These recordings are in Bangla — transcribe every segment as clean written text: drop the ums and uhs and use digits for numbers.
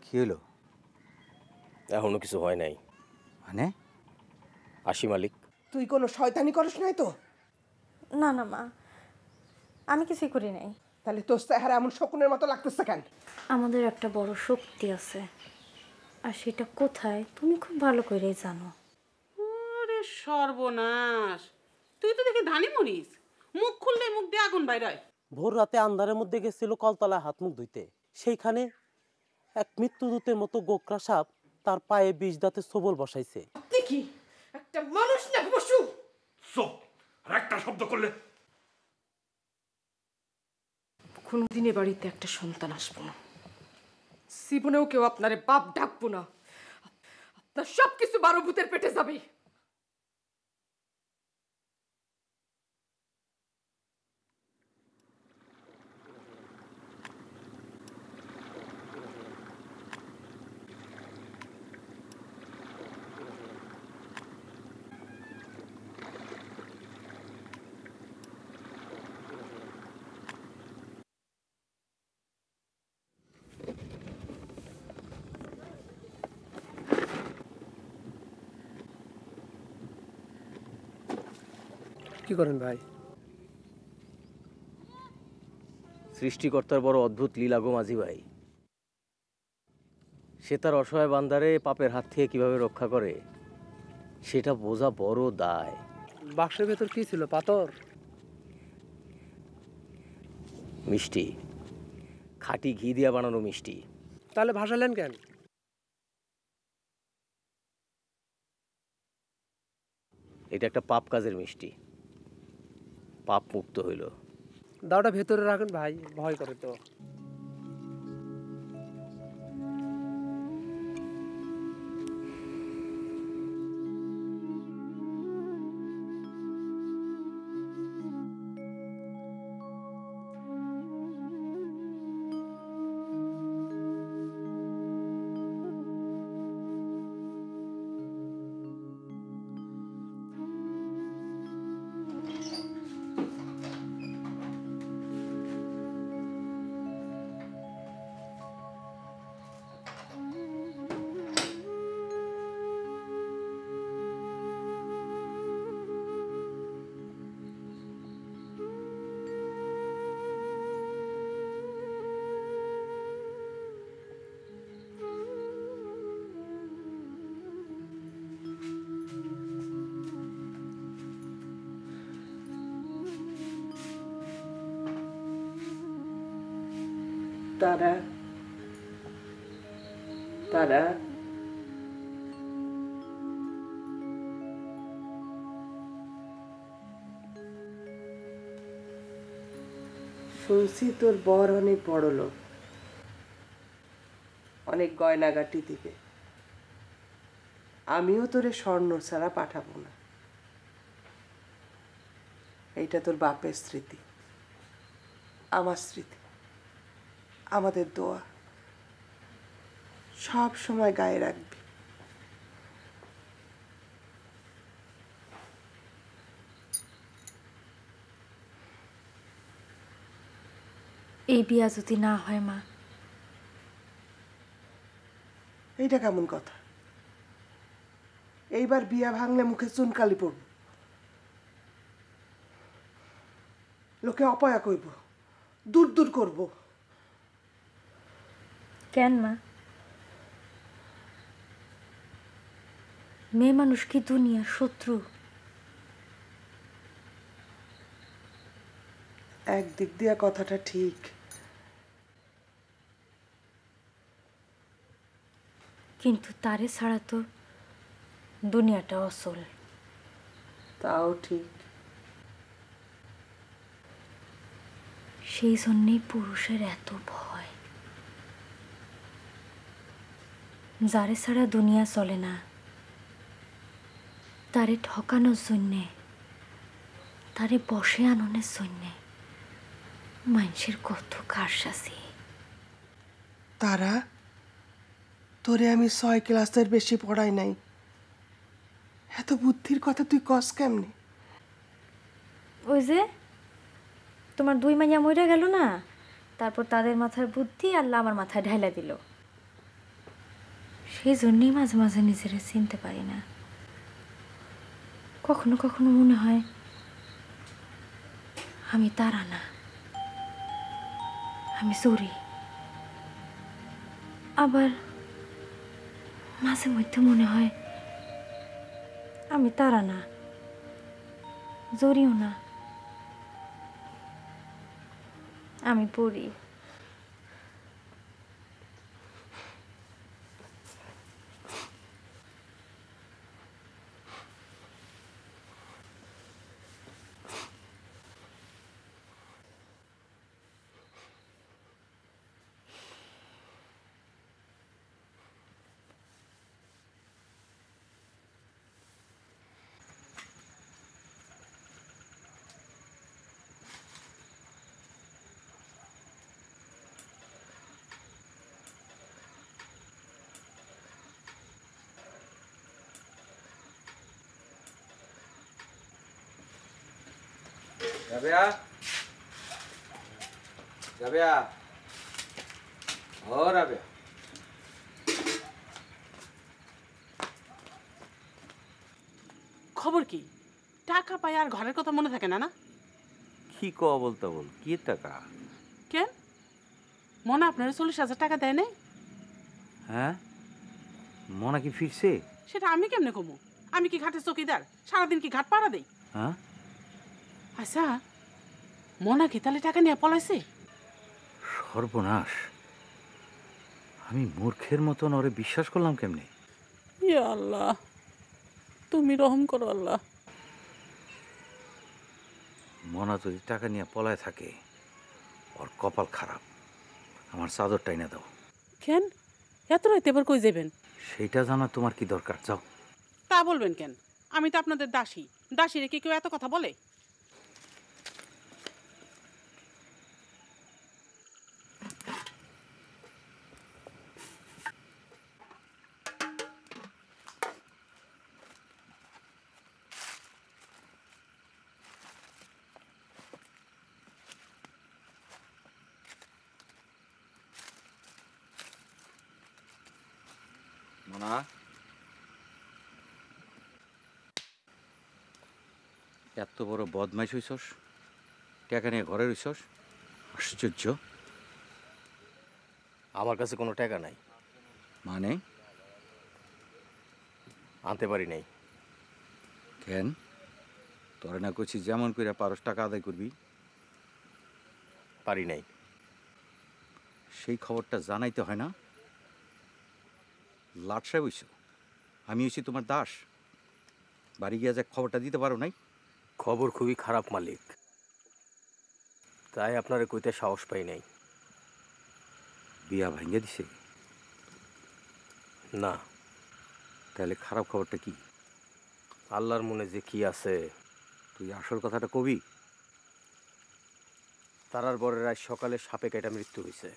কি হলো? এখনো কিছু হয় নাই। মানে? আসি মালিক। তুই কোনো শয়তানি করিস নাই তো? না না মা, আমি কিছুই করি নাই। তাহলে তোর চেহারা এমন শকুনের মতো লাগতেছে কেন? আমাদের একটা বড় শক্তি আছে, আর সেটা কোথায় তুমি খুব ভালো করেই জানো। আরে সর্বনাশ, তুই তো দেখি ধানি মরিস, মুখ খুললে মুখ দিয়ে আগুন বাইরায়। ভোর রাতে আন্ধারের মধ্যে গেছিল কলতলায় হাত মুখ ধুইতে, সেইখানে এক মৃত্যুদূতের মতো গোকরা সাপ তার পায়ে ২০ দাঁতে সবল বসাইছে। আপনি কি একটা মানুষ না পশু? চুপ! আর একটা শব্দ করলে কোনোদিন এ বাড়িতে একটা সন্তান আসবো না, জীবনেও কেউ আপনারে বাপ ডাকবো না। আপনার সবকিছু ১২ ভূতের পেটে যাবে। কি করেন ভাই? সৃষ্টিকর্তার বড় অদ্ভুত লীলা গো মাঝি ভাই। সে তার অসহায় বান্দারে পাপের হাত থেকে কিভাবে রক্ষা করে সেটা বোঝা বড় দায়। বাক্সের ভেতর কি ছিল? পাথর? মিষ্টি, খাঁটি ঘি দিয়া বানানো মিষ্টি। তাহলে ভাসালেন কেন? এটা একটা পাপ কাজের মিষ্টি, পাপ মুক্ত হইল। দাওটা ভেতরে রাখেন ভাই, ভয় করে তো। তারা তারা শুনছি তোর বর অনেক বড় লোক, অনেক গয়নাগাটি দিবে। আমিও তোরে স্বর্ণ ছাড়া পাঠাবো না। এইটা তোর বাপের স্মৃতি, আমার স্মৃতি, আমাদের দোয়া। সব সময় গায়ে রাখবি। এই বিয়া যদি না হয় মা, এইটা কেমন কথা? এইবার বিয়া ভাঙলে মুখে চুনকালি পড়ব, লোকে অপয়া কইব, দূর দূর করব। কেন মা? মেয়ে মানুষ কি দুনিয়ার শত্রু? একদিক দিয়ে কথাটা ঠিক, কিন্তু তারে ছাড়া তো দুনিয়াটা অচল। তাও ঠিক। সেই জন্যেই পুরুষের এত ভয়। যারে ছাড়া দুনিয়া চলে না, তারে ঠকানোর জন্যে, তারে বসে আননের জন্যে মানুষের কত কারসাজি। তারা তোরে আমি 6 ক্লাসের বেশি পড়াই নাই, এত বুদ্ধির কথা তুই কস কেমনে? ওই যে তোমার 2 মাইয়া মইরা গেল না, তারপর তাদের মাথার বুদ্ধি আল্লাহ আমার মাথায় ঢাইলা দিল। সেই জন্যই মাঝে মাঝে নিজেরা চিনতে পারি না। কখনো কখনো মনে হয় আমি তারা না, আমি চুরি। আবার মাঝে মধ্যে মনে হয় আমি তারা না, জরিও না, আমি পড়ি। রাবেয়া, রাবেয়া, ও রাবেয়া। খবর কি? টাকা পাই আর ঘরের কথা মনে থাকে না না? কি ক বলতে বল, কি টাকা? কেন মনে আপনার 40,000 টাকা দেয় নাই? হ্যাঁ, মনা কি ফিরছে? সেটা আমি কেমনে কমু? আমি কি ঘাটের চকিদার? সারাদিন কি ঘাট পাড়া দেই? হ্যাঁ, আচ্ছা, মনা কি তাহলে টাকা নিয়ে পলাইছে? সর্বনাশ! আমি মূর্খের মতন ওরে বিশ্বাস করলাম কেমনে? ইয়া আল্লাহ, তুমি রহম করো আল্লাহ। মনা যদি টাকা নিয়ে পলায় থাকে, ওর কপাল খারাপ। আমার চাদরটা এনে দাও। কেন এত রাইতে এবার কই যাবেন? সেইটা জানা তোমার কি দরকার? যাও। তা বলবেন কেন? আমি তো আপনাদের দাসী। দাসীরে কি কেউ এত কথা বলে? মনা, এত বড় বদমাইশ হইছস, টাকা নিয়ে ঘরে রইছস? আশ্চর্য। আমার কাছে কোনো টাকা নাই, মানে? আনতে পারি নাই। কেন? তোরে না কইছি যেমন কইরা পারস টাকা আদায় করবি? পারি নাই। সেই খবরটা জানাইতে হয় না? লাটসায় বইছ, আমি হইছি তোমার দাস। বাড়ি গিয়া যে খবরটা দিতে পারো নাই? খবর খুবই খারাপ মালিক, তাই আপনারে কইতে সাহস পাই নাই। বিয়া ভাঙ্গে দিছে? না, তাহলে খারাপ খবরটা কি? আল্লাহর মনে যে কি আছে। তুই আসল কথাটা কবি? তারার বরের আজ সকালে সাপে কেটে মৃত্যু হয়েছে।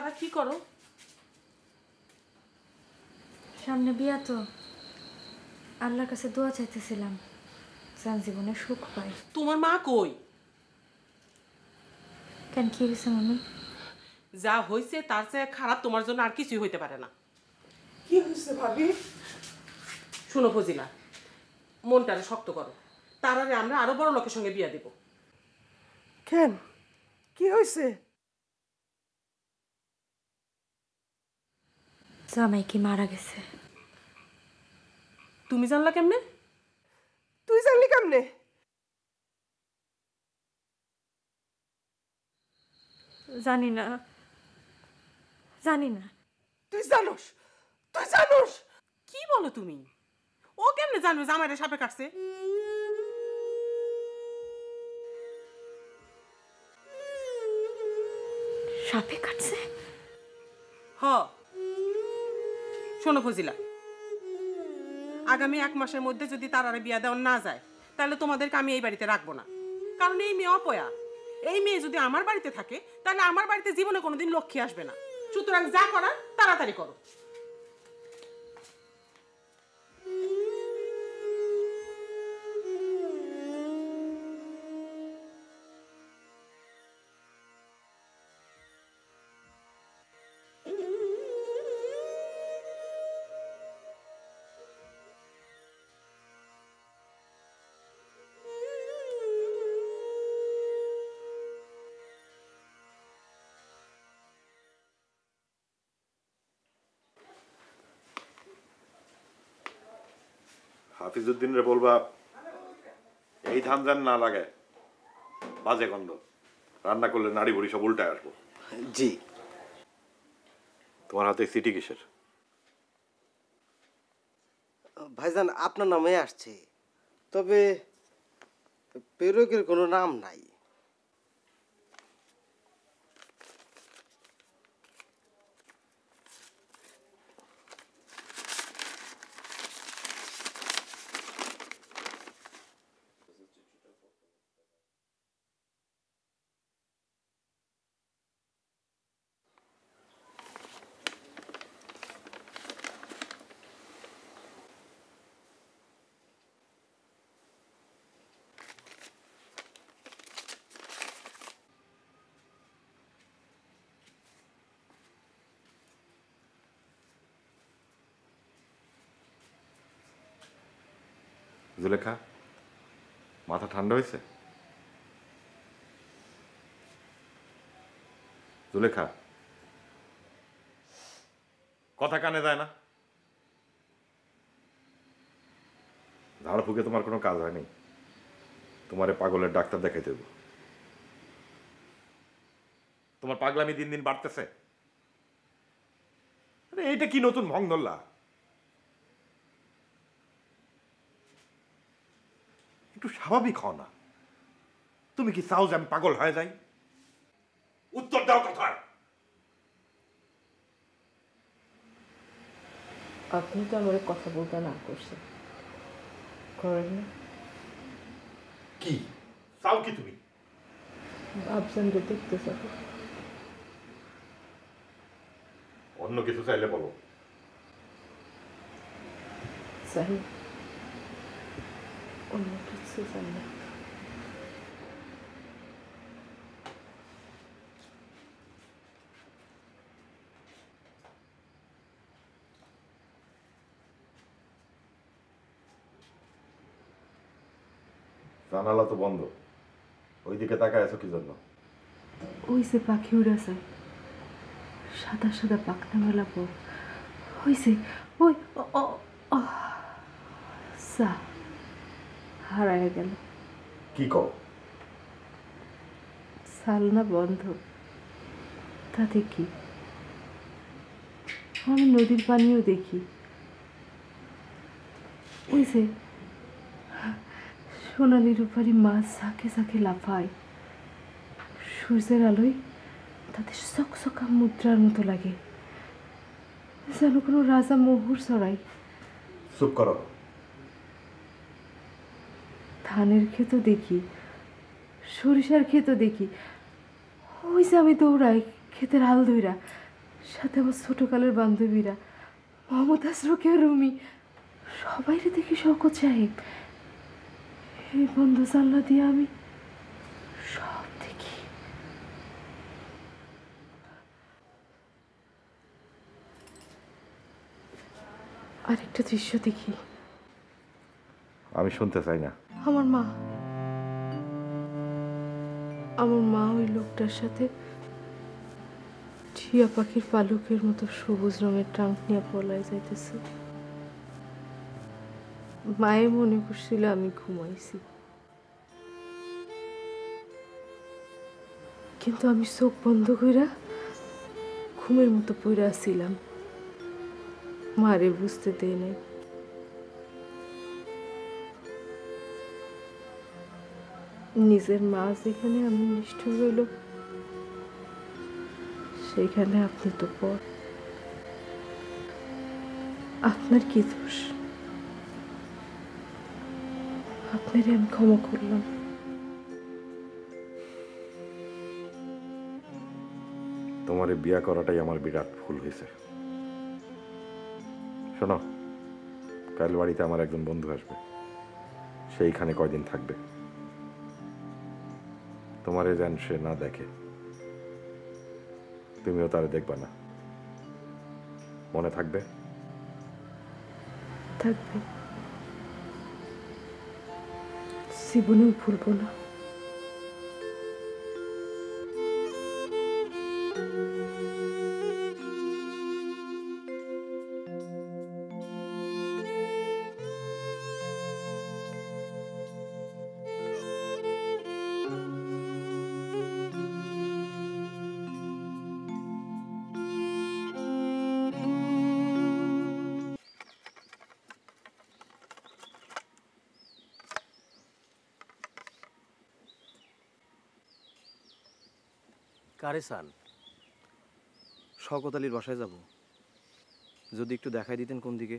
তারা কি করো? সামনে বিয়া তো, আল্লাহর কাছে দোয়া চাইতেছিলাম যেন জীবনে সুখ পাই। তোমার মা কই? কেন, কি হয়েছে মামি? যা হয়েছে তার চেয়ে খারাপ তোমার জন্য আর কিছুই হইতে পারে না। কি হয়েছে ভাবি? শোনো ফজিলা, মনটারে শক্ত করো, তারারে আমরা আরো বড় লোকের সঙ্গে বিয়া দেব। কেন, কি হয়েছে? জামাই কি মারা গেছে? তুমি জানলা কেমনে? তুই জানলি কেমনে? জানি না, জানি না। তুই জানোস, তুই জানোস? কি বলো তুমি? ও কেমনে জানবে জামাইরে সাপে কাটছে? সাপে কাটছে? হ। শোনো ফজিলা, আগামী 1 মাসের মধ্যে যদি তারারে বিয়া দেওয়া না যায় তাহলে তোমাদেরকে আমি এই বাড়িতে রাখবো না। কারণ এই মেয়ে অপয়া। এই মেয়ে যদি আমার বাড়িতে থাকে তাহলে আমার বাড়িতে জীবনে কোনোদিন লক্ষ্মী আসবে না। সুতরাং যা করার তাড়াতাড়ি করো। হাফিজউদ্দিনরে বলবা এই ধান যেন না লাগে, বাজে গন্ধ। রান্না করলে নাড়ি বুড়ি সব উল্টায় আসবো। জি। তোমার হাতে সিটি কিসের? ভাইজান আপনার নামে আসছে, তবে প্রেরকের কোনো নাম নাই। জুলেখা, মাথা ঠান্ডা হয়েছে? জুলেখা, কথা কানে যায় না? ঝাড় ফুকে তোমার কোনো কাজ হয়নি। তোমারে পাগলের ডাক্তার দেখাইতে দেব। তোমার পাগলামি দিন দিন বাড়তেছে। এইটা কি নতুন ভং ধরলা? একটু স্বাভাবিক হও না। তুমি কি চাও যে আমি পাগল হয়ে যাই? উত্তর দাও কথার। আপনি তো আমার কথা বলতে না করছেন, করেন না? কি চাও কি তুমি? ভাবছেন যে দেখতে চাবো। অন্য কিছু চাইলে বলো। চাই অন্য কিছু চাই না। জানালা তো বন্ধ, ওইদিকে তাকায় আছো কি জন্য? ওই যে পাখি উড়ে যায়, সাদা সাদা পাখনা মেলা পর হয়েছে, ওই হারায় গেল। কি কও? সালনা বন্ধ, তাতে কি? আমি নদীর পানিও দেখি, ওই যে সোনালি রূপারি মাছ ঝাঁকে ঝাঁকে লাফায়, সূর্যের আলোয় তাদের চকচকা মুদ্রার মতো লাগে, যেন কোনো রাজা মোহর চড়াই। চুপ করো। ধানের ক্ষেতও দেখি, সরিষার ক্ষেতও দেখি, ওই যে আমি দৌড়াই ক্ষেতের হাল ধইরা, সাথে আমার ছোটকালের বান্ধবীরা মোহাম্মদ আশরফিয়া, রুমি, সবাইরে দেখি শওকত সাহেব। এই বন্ধ জানলা দিয়ে আমি সব দেখি। আরেকটা দৃশ্য দেখি। আমি শুনতে চাই না। আমার মা ওই লোকটার সাথে টিয়া পাখির পালকের মতো সবুজ রঙের ট্রাঙ্ক নিয়ে পলায় যাইতেছে। মায়ে মনে করছিল আমি ঘুমাইছি, কিন্তু আমি চোখ বন্ধ কইরা ঘুমের মতো পইরা ছিলাম। মারে বুঝতে দেয় নাই। নিজের মা যেখানে আমি নিষ্ঠুর হইল, সেখানে আপনি তো পর। আপনার কি দোষ? আপনারে আমি ক্ষমা করলাম। তোমার বিয়া করাটাই আমার বিরাট ভুল হয়েছে। শোনো, কাল বাড়িতে আমার একজন বন্ধু আসবে, সেইখানে কয়দিন থাকবে। তোমারে যেন সে না দেখে, তুমিও তারে দেখবা না, মনে থাকবে? থাকবে, জীবনেও ভুলবো না। কারে চান? শওকত আলীর বাসায় যাব, যদি একটু দেখাই দিতেন কোন দিকে।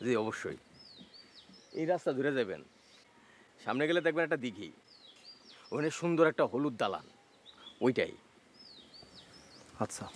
জি অবশ্যই, এই রাস্তা ধরে যাবেন, সামনে গেলে দেখবেন একটা দিঘি, ওখানে সুন্দর একটা হলুদ দালান, ওইটাই। আচ্ছা।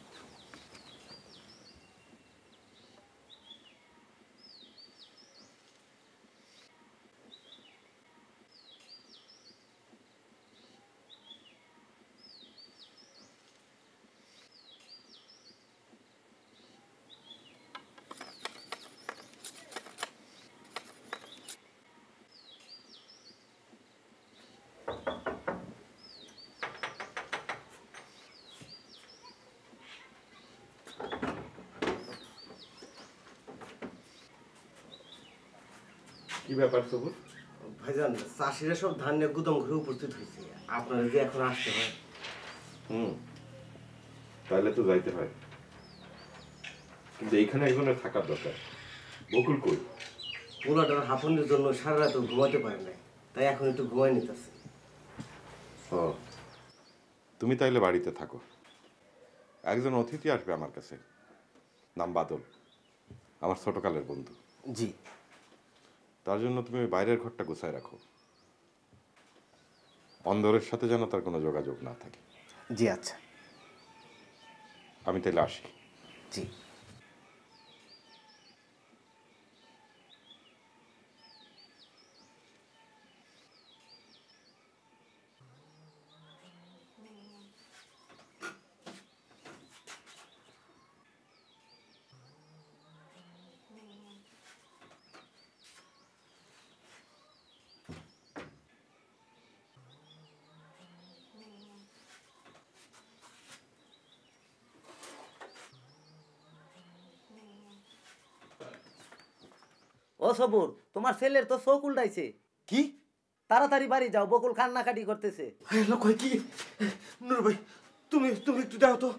কি ব্যাপার সবুজ? ভাইজান, চাষিরা সব ধান নিয়ে গুদাম ঘরে উপস্থিত হয়েছে, আপনারা যে এখন আসতে হয়। তাহলে তো যাইতে হয়, কিন্তু এইখানে একজনের থাকার দরকার। বকুল কই? পোলাটার হাঁপানির জন্য সারা রাত ঘুমাতে পারে নাই, তাই এখন একটু ঘুমাই নিতেছে। ও, তুমি তাইলে বাড়িতে থাকো। একজন অতিথি আসবে আমার কাছে, নাম বাদল, আমার ছোটকালের বন্ধু। জি। তার জন্য তুমি ওই বাইরের ঘরটা গুছায় রাখো, অন্দরের সাথে যেন তার কোনো যোগাযোগ না থাকে। জি আচ্ছা। আমি তাইলে আসি। জি। ও সবুর, তোমার ছেলের তো চোখ উল্টাইছে। কি? তাড়াতাড়ি বাড়ি যাও, বকুল কান্নাকাটি করতেছে। কই কি? নুর ভাই, তুমি তুমি একটু দাও তো।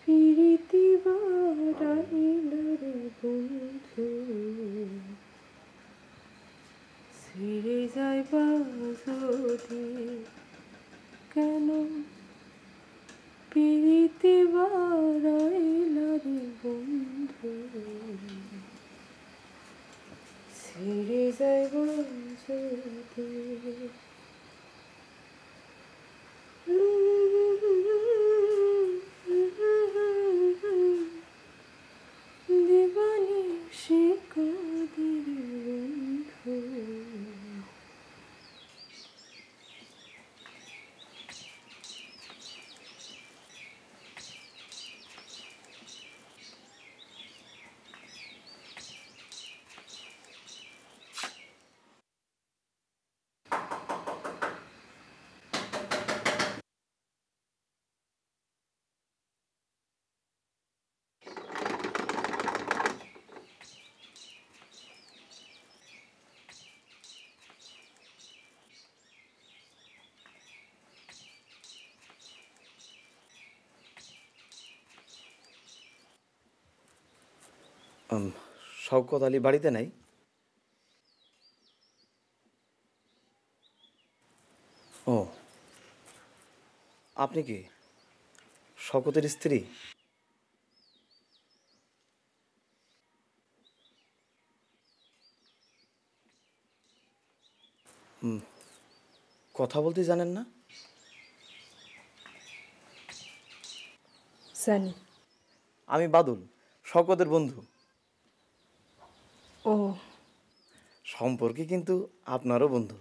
প্রীতি যাইবা যদি কেন পিরিতি বাড়াইলা রে বন্ধু ছেড়ে যাইবা যদি দিবানি শিকাদের বন্ধু শওকত আলী বাড়িতে নাই? ও, আপনি কি শওকতের স্ত্রী? কথা বলতে জানেন না? জানি। আমি বাদল, শওকতের বন্ধু। ও, সম্পর্কে কিন্তু আপনারও বন্ধু।